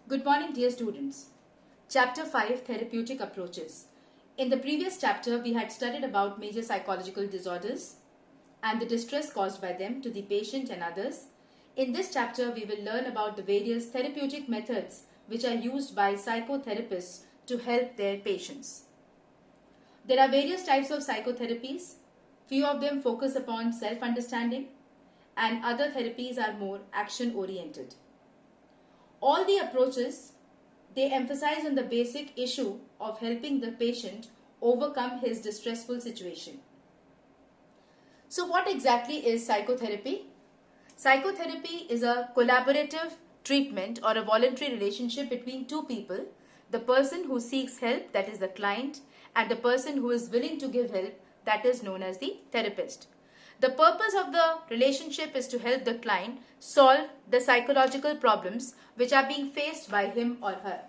Good morning, dear students. Chapter 5, Therapeutic Approaches. In the previous chapter, we had studied about major psychological disorders and the distress caused by them to the patient and others. In this chapter, we will learn about the various therapeutic methods which are used by psychotherapists to help their patients. There are various types of psychotherapies. Few of them focus upon self-understanding and other therapies are more action-oriented. All the approaches, they emphasize on the basic issue of helping the patient overcome his distressful situation. So what exactly is psychotherapy? Psychotherapy is a collaborative treatment or a voluntary relationship between two people, the person who seeks help, that is the client, and the person who is willing to give help, that is known as the therapist. The purpose of the relationship is to help the client solve the psychological problems which are being faced by him or her.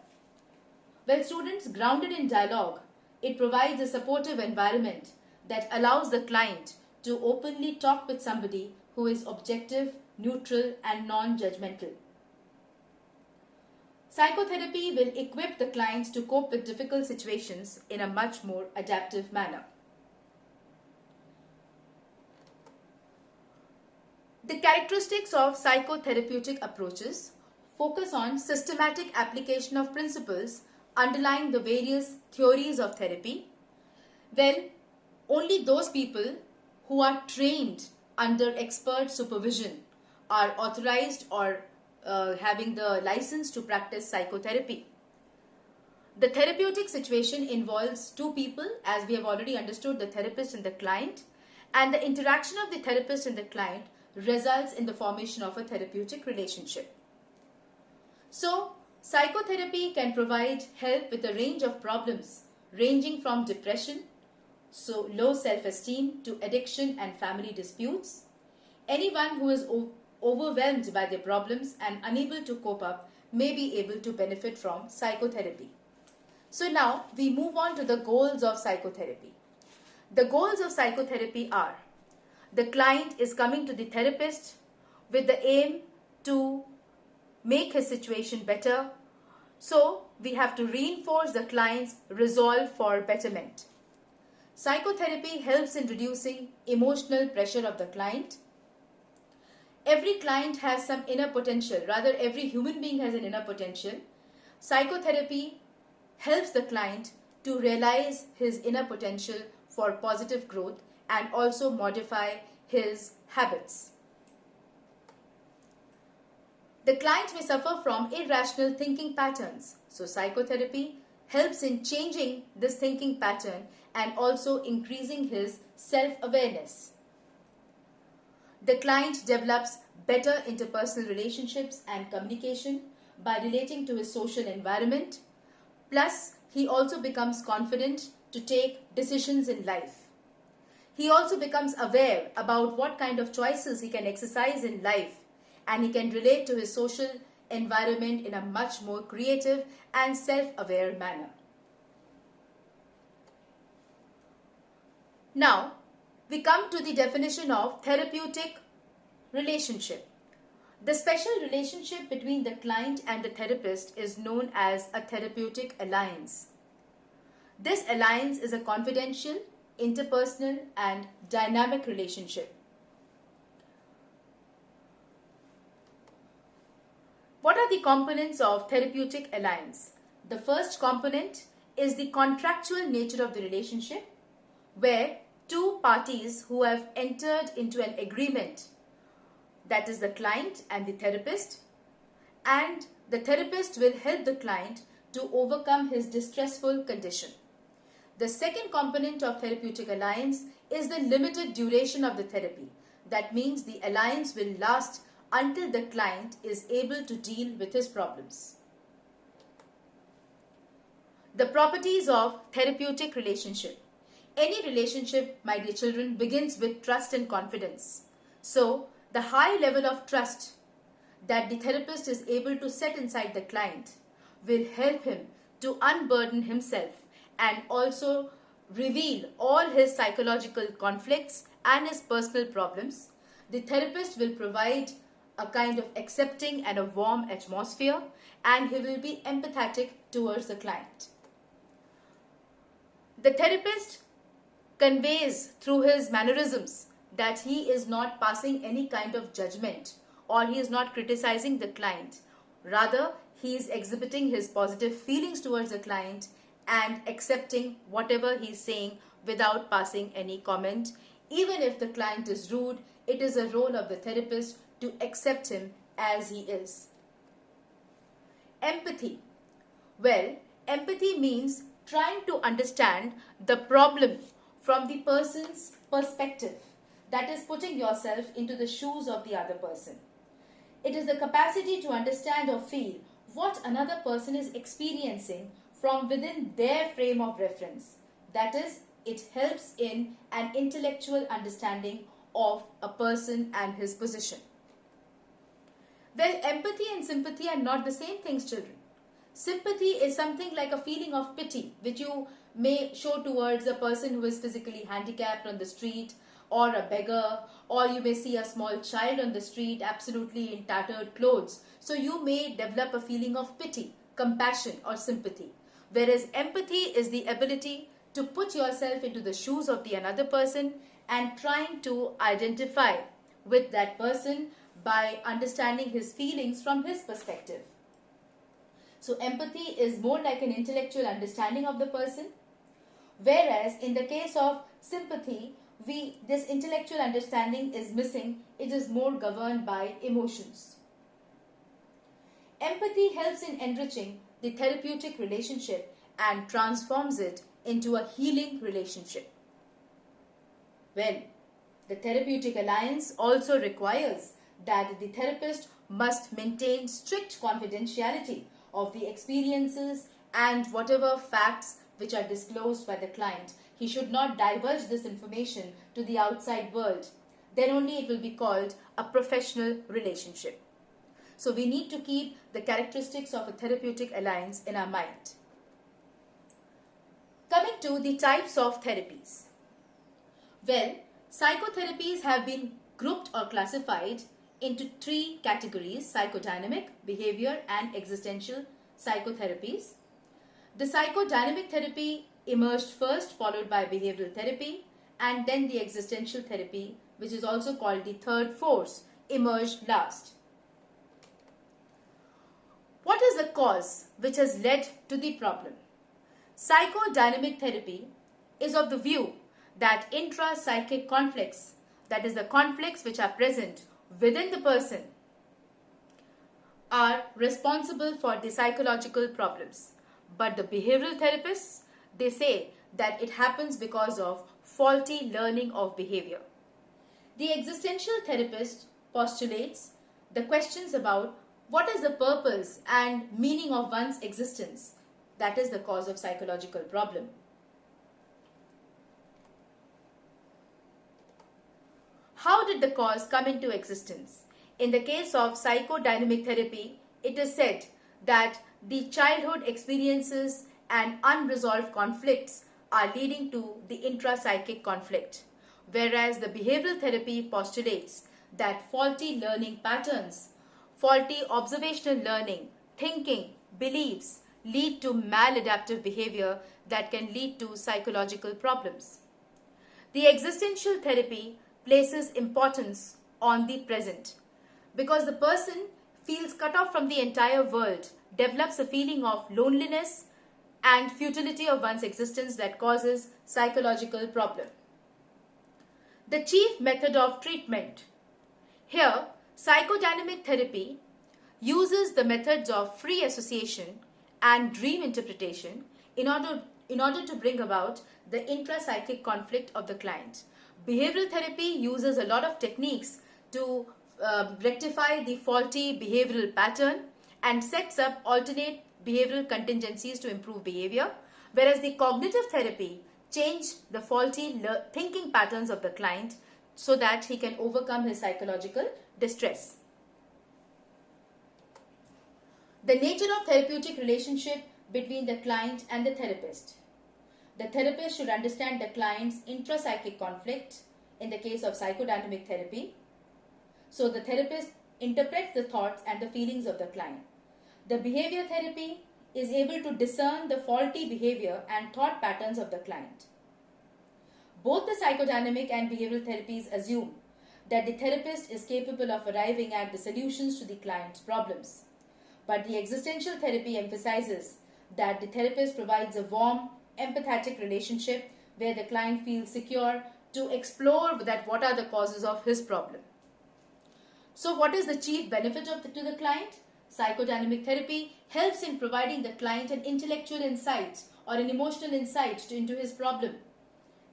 Well, students, grounded in dialogue, it provides a supportive environment that allows the client to openly talk with somebody who is objective, neutral, and non-judgmental. Psychotherapy will equip the clients to cope with difficult situations in a much more adaptive manner. The characteristics of psychotherapeutic approaches focus on systematic application of principles underlying the various theories of therapy. Well, only those people who are trained under expert supervision are authorized or having the license to practice psychotherapy. The therapeutic situation involves two people, as we have already understood, the therapist and the client, and the interaction of the therapist and the client results in the formation of a therapeutic relationship. So, psychotherapy can provide help with a range of problems ranging from depression, so low self-esteem, to addiction and family disputes. Anyone who is overwhelmed by their problems and unable to cope up may be able to benefit from psychotherapy. So now we move on to the goals of psychotherapy. The goals of psychotherapy are: the client is coming to the therapist with the aim to make his situation better. So we have to reinforce the client's resolve for betterment. Psychotherapy helps in reducing emotional pressure of the client. Every client has some inner potential, rather every human being has an inner potential. Psychotherapy helps the client to realize his inner potential for positive growth and also modify his habits. The client may suffer from irrational thinking patterns. So psychotherapy helps in changing this thinking pattern and also increasing his self-awareness. The client develops better interpersonal relationships and communication by relating to his social environment. Plus, he also becomes confident to take decisions in life. He also becomes aware about what kind of choices he can exercise in life, and he can relate to his social environment in a much more creative and self-aware manner. Now, we come to the definition of therapeutic relationship. The special relationship between the client and the therapist is known as a therapeutic alliance. This alliance is a confidential, interpersonal, and dynamic relationship. What are the components of therapeutic alliance? The first component is the contractual nature of the relationship, where two parties who have entered into an agreement, that is the client and the therapist will help the client to overcome his distressful condition. The second component of therapeutic alliance is the limited duration of the therapy. That means the alliance will last until the client is able to deal with his problems. The properties of therapeutic relationship. Any relationship, my dear children, begins with trust and confidence. So, the high level of trust that the therapist is able to set inside the client will help him to unburden himself and also reveal all his psychological conflicts and his personal problems. The therapist will provide a kind of accepting and a warm atmosphere, and he will be empathetic towards the client. The therapist conveys through his mannerisms that he is not passing any kind of judgment or he is not criticizing the client. Rather, he is exhibiting his positive feelings towards the client and accepting whatever he is saying without passing any comment. Even if the client is rude, it is a role of the therapist to accept him as he is. Empathy. Well, empathy means trying to understand the problem from the person's perspective. That is putting yourself into the shoes of the other person. It is the capacity to understand or feel what another person is experiencing from within their frame of reference. That is, it helps in an intellectual understanding of a person and his position. Well, empathy and sympathy are not the same things, children. Sympathy is something like a feeling of pity which you may show towards a person who is physically handicapped on the street, or a beggar, or you may see a small child on the street absolutely in tattered clothes. So you may develop a feeling of pity, compassion or sympathy. Whereas empathy is the ability to put yourself into the shoes of the another person and trying to identify with that person by understanding his feelings from his perspective. So empathy is more like an intellectual understanding of the person, whereas in the case of sympathy, this intellectual understanding is missing. It is more governed by emotions. Empathy helps in enriching the therapeutic relationship and transforms it into a healing relationship. Well, the therapeutic alliance also requires that the therapist must maintain strict confidentiality of the experiences and whatever facts which are disclosed by the client. He should not divulge this information to the outside world. Then only it will be called a professional relationship. So we need to keep the characteristics of a therapeutic alliance in our mind. Coming to the types of therapies. Well, psychotherapies have been grouped or classified into three categories: psychodynamic, behavior, and existential psychotherapies. The psychodynamic therapy emerged first, followed by behavioral therapy, and then the existential therapy, which is also called the third force, emerged last. What is the cause which has led to the problem? Psychodynamic therapy is of the view that intra-psychic conflicts, that is the conflicts which are present within the person, are responsible for the psychological problems. But the behavioral therapists, they say that it happens because of faulty learning of behavior. The existential therapist postulates the questions about what is the purpose and meaning of one's existence. That is the cause of psychological problem. How did the cause come into existence? In the case of psychodynamic therapy, it is said that the childhood experiences and unresolved conflicts are leading to the intra-psychic conflict, whereas the behavioral therapy postulates that faulty learning patterns, faulty observational learning, thinking, beliefs lead to maladaptive behavior that can lead to psychological problems. The existential therapy places importance on the present because the person feels cut off from the entire world, develops a feeling of loneliness and futility of one's existence that causes psychological problem. The chief method of treatment. Here, psychodynamic therapy uses the methods of free association and dream interpretation in order to bring about the intra-psychic conflict of the client. Behavioral therapy uses a lot of techniques to rectify the faulty behavioral pattern and sets up alternate behavioral contingencies to improve behavior, whereas the cognitive therapy changes the faulty thinking patterns of the client so that he can overcome his psychological distress. The nature of therapeutic relationship between the client and the therapist. The therapist should understand the client's intra-psychic conflict in the case of psychodynamic therapy. So the therapist interprets the thoughts and the feelings of the client. The behavior therapy is able to discern the faulty behavior and thought patterns of the client. Both the psychodynamic and behavioral therapies assume that the therapist is capable of arriving at the solutions to the client's problems. But the existential therapy emphasizes that the therapist provides a warm, empathetic relationship where the client feels secure to explore that what are the causes of his problem. So what is the chief benefit to the client? Psychodynamic therapy helps in providing the client an intellectual insight or an emotional insight into his problem,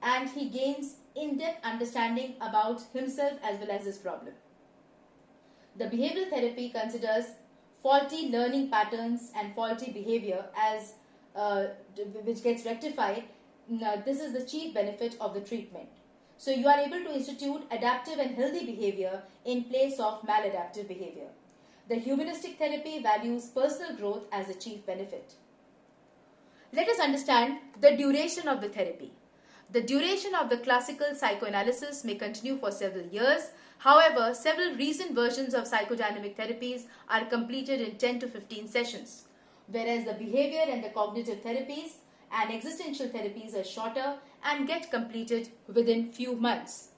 and he gains in-depth understanding about himself as well as his problem. The behavioral therapy considers faulty learning patterns and faulty behavior as which gets rectified. This is the chief benefit of the treatment. So you are able to institute adaptive and healthy behavior in place of maladaptive behavior. The humanistic therapy values personal growth as the chief benefit. Let us understand the duration of the therapy. The duration of the classical psychoanalysis may continue for several years. However, several recent versions of psychodynamic therapies are completed in 10 to 15 sessions, whereas the behavior and the cognitive therapies and existential therapies are shorter and get completed within few months.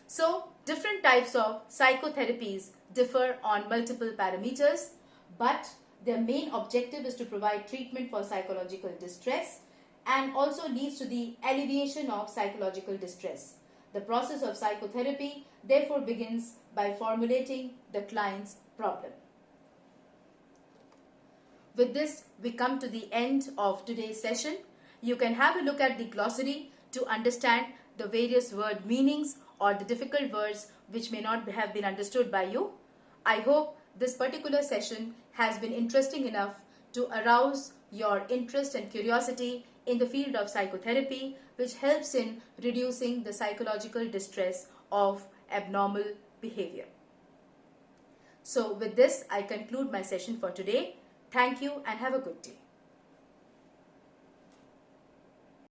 So, different types of psychotherapies differ on multiple parameters, but their main objective is to provide treatment for psychological distress and also leads to the alleviation of psychological distress. The process of psychotherapy therefore begins by formulating the client's problem. With this, we come to the end of today's session. You can have a look at the glossary to understand the various word meanings or the difficult words which may not have been understood by you. I hope this particular session has been interesting enough to arouse your interest and curiosity in the field of psychotherapy, which helps in reducing the psychological distress of abnormal behavior. So with this, I conclude my session for today. Thank you and have a good day.